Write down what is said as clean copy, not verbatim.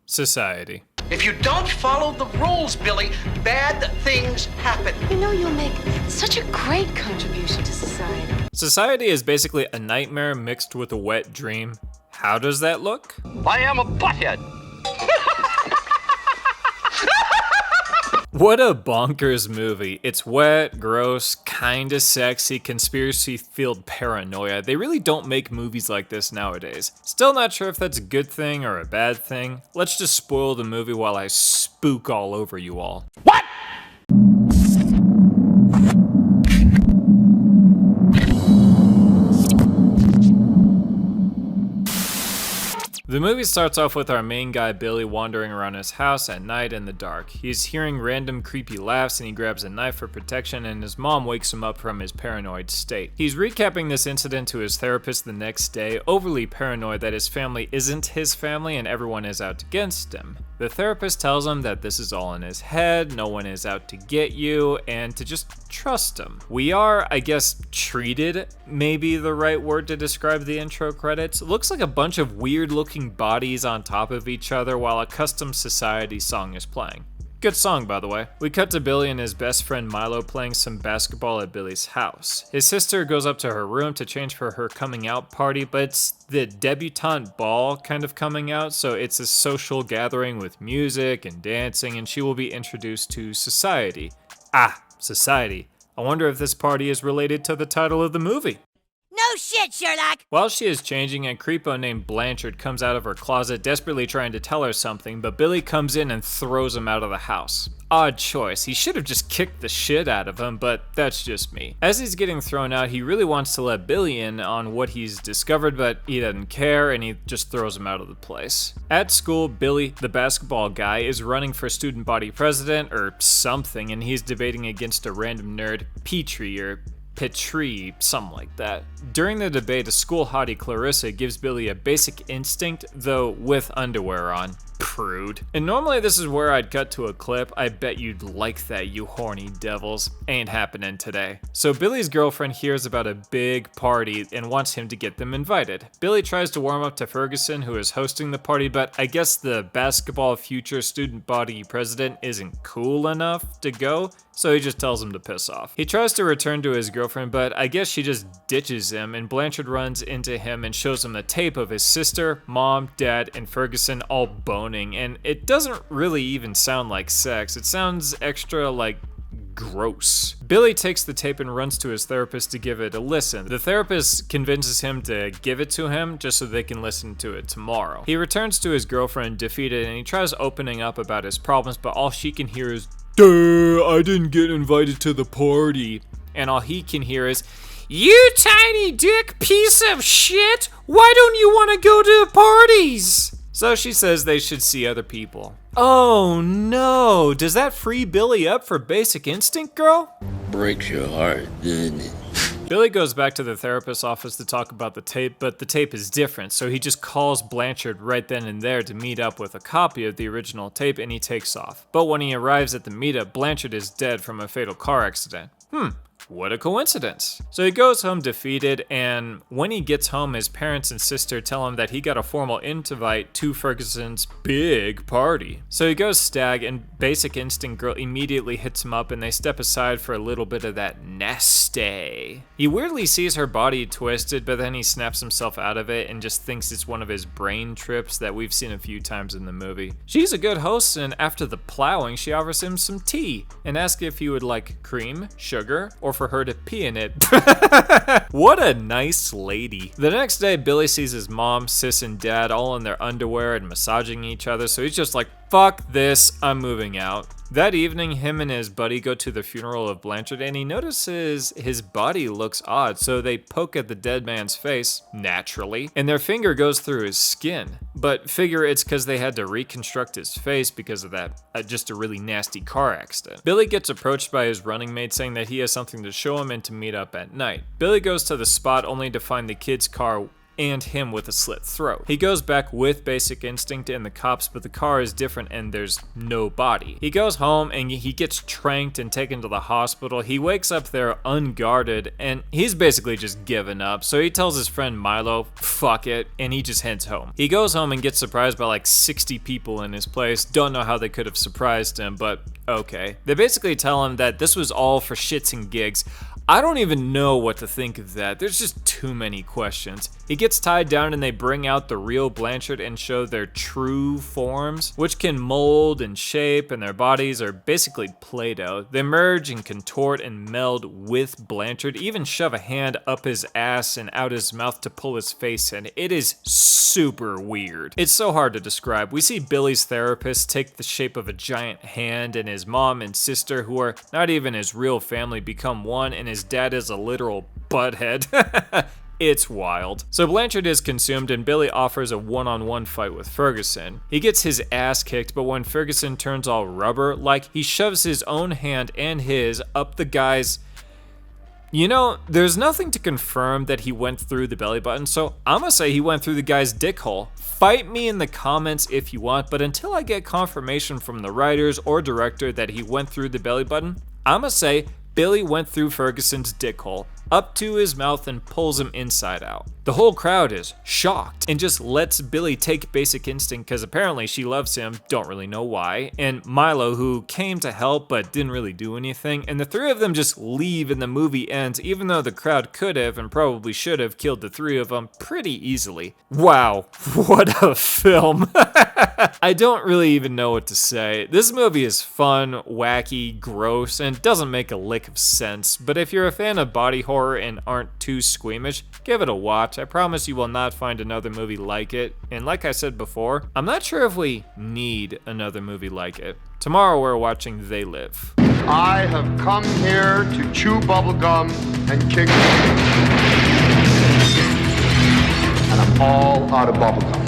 Society. If you don't follow the rules, Billy, bad things happen. You know, you'll make such a great contribution to society. Society is basically a nightmare mixed with a wet dream. How does that look? I am a butthead. What a bonkers movie. It's wet, gross, kinda sexy, conspiracy-filled paranoia. They really don't make movies like this nowadays. Still not sure if that's a good thing or a bad thing. Let's just spoil the movie while I spook all over you all. What? The movie starts off with our main guy Billy wandering around his house at night in the dark. He's hearing random creepy laughs and he grabs a knife for protection, and his mom wakes him up from his paranoid state. He's recapping this incident to his therapist the next day, overly paranoid that his family isn't his family and everyone is out against him. The therapist tells him that this is all in his head, no one is out to get you, and to just trust him. We are, I guess, treated, maybe the right word to describe the intro credits. It looks like a bunch of weird looking bodies on top of each other while a custom society song is playing. Good song, by the way. We cut to Billy and his best friend Milo playing some basketball at Billy's house. His sister goes up to her room to change for her coming out party, but it's the debutante ball kind of coming out, so it's a social gathering with music and dancing, and she will be introduced to society. Ah, society. I wonder if this party is related to the title of the movie. No shit, Sherlock! While she is changing, a creepo named Blanchard comes out of her closet desperately trying to tell her something, but Billy comes in and throws him out of the house. Odd choice. He should have just kicked the shit out of him, but that's just me. As he's getting thrown out, he really wants to let Billy in on what he's discovered, but he doesn't care and he just throws him out of the place. At school, Billy, the basketball guy, is running for student body president or something, and he's debating against a random nerd, Petrie or Petrie, something like that. During the debate, a school hottie Clarissa gives Billy a basic instinct, though with underwear on. Prude. And normally this is where I'd cut to a clip. I bet you'd like that, you horny devils. Ain't happening today. So Billy's girlfriend hears about a big party and wants him to get them invited. Billy tries to warm up to Ferguson, who is hosting the party, but I guess the basketball future student body president isn't cool enough to go, so he just tells him to piss off. He tries to return to his girlfriend, but I guess she just ditches him, and Blanchard runs into him and shows him the tape of his sister, mom, dad, and Ferguson all boning, and it doesn't really even sound like sex. It sounds extra like gross. Billy takes the tape and runs to his therapist to give it a listen. The therapist convinces him to give it to him just so they can listen to it tomorrow. He returns to his girlfriend defeated and he tries opening up about his problems, but all she can hear is, "Duh, I didn't get invited to the party." And all he can hear is, "You tiny dick piece of shit! Why don't you want to go to parties?" So she says they should see other people. Oh no, does that free Billy up for Basic Instinct, girl? Breaks your heart, doesn't it? Billy goes back to the therapist's office to talk about the tape, but the tape is different, so he just calls Blanchard right then and there to meet up with a copy of the original tape, and he takes off. But when he arrives at the meetup, Blanchard is dead from a fatal car accident. What a coincidence. So he goes home defeated, and when he gets home, his parents and sister tell him that he got a formal invite to Ferguson's big party. So he goes stag, and Basic Instinct girl immediately hits him up, and they step aside for a little bit of that nasty. He weirdly sees her body twisted, but then he snaps himself out of it and just thinks it's one of his brain trips that we've seen a few times in the movie. She's a good host, and after the plowing, she offers him some tea and asks if he would like cream, sugar, or for her to pee in it. What a nice lady. The next day, Billy sees his mom, sis, and dad all in their underwear and massaging each other, so he's just like, fuck this, I'm moving out. That evening, him and his buddy go to the funeral of Blanchard, and he notices his body looks odd, so they poke at the dead man's face, naturally, and their finger goes through his skin. But figure it's because they had to reconstruct his face because of that, just a really nasty car accident. Billy gets approached by his running mate saying that he has something to show him and to meet up at night. Billy goes to the spot only to find the kid's car and him with a slit throat. He goes back with Basic Instinct and the cops, but the car is different and there's no body. He goes home and he gets tranked and taken to the hospital. He wakes up there unguarded and he's basically just given up. So he tells his friend Milo, fuck it, and he just heads home. He goes home and gets surprised by like 60 people in his place. Don't know how they could have surprised him, but okay. They basically tell him that this was all for shits and gigs. I don't even know what to think of that. There's just too many questions. He gets tied down and they bring out the real Blanchard and show their true forms, which can mold and shape, and their bodies are basically Play-Doh. They merge and contort and meld with Blanchard, even shove a hand up his ass and out his mouth to pull his face in. It is super weird. It's so hard to describe. We see Billy's therapist take the shape of a giant hand, and his mom and sister, who are not even his real family, become one, and his dad is a literal butthead. It's wild. So Blanchard is consumed and Billy offers a one-on-one fight with Ferguson. He gets his ass kicked, but when Ferguson turns all rubber, like he shoves his own hand and his up the guy's... You know, there's nothing to confirm that he went through the belly button, so I'm gonna say he went through the guy's dick hole. Fight me in the comments if you want, but until I get confirmation from the writers or director that he went through the belly button, I'm gonna say Billy went through Ferguson's dick hole, up to his mouth and pulls him inside out. The whole crowd is shocked and just lets Billy take Basic Instinct because apparently she loves him, don't really know why, and Milo, who came to help but didn't really do anything, and the three of them just leave and the movie ends, even though the crowd could have and probably should have killed the three of them pretty easily. Wow, what a film. I don't really even know what to say. This movie is fun, wacky, gross, and doesn't make a lick of sense, but if you're a fan of body horror and aren't too squeamish, give it a watch. I promise you will not find another movie like it, and like I said before, I'm not sure if we need another movie like it. Tomorrow we're watching They Live. I have come here to chew bubblegum and kick, and I'm all out of bubblegum.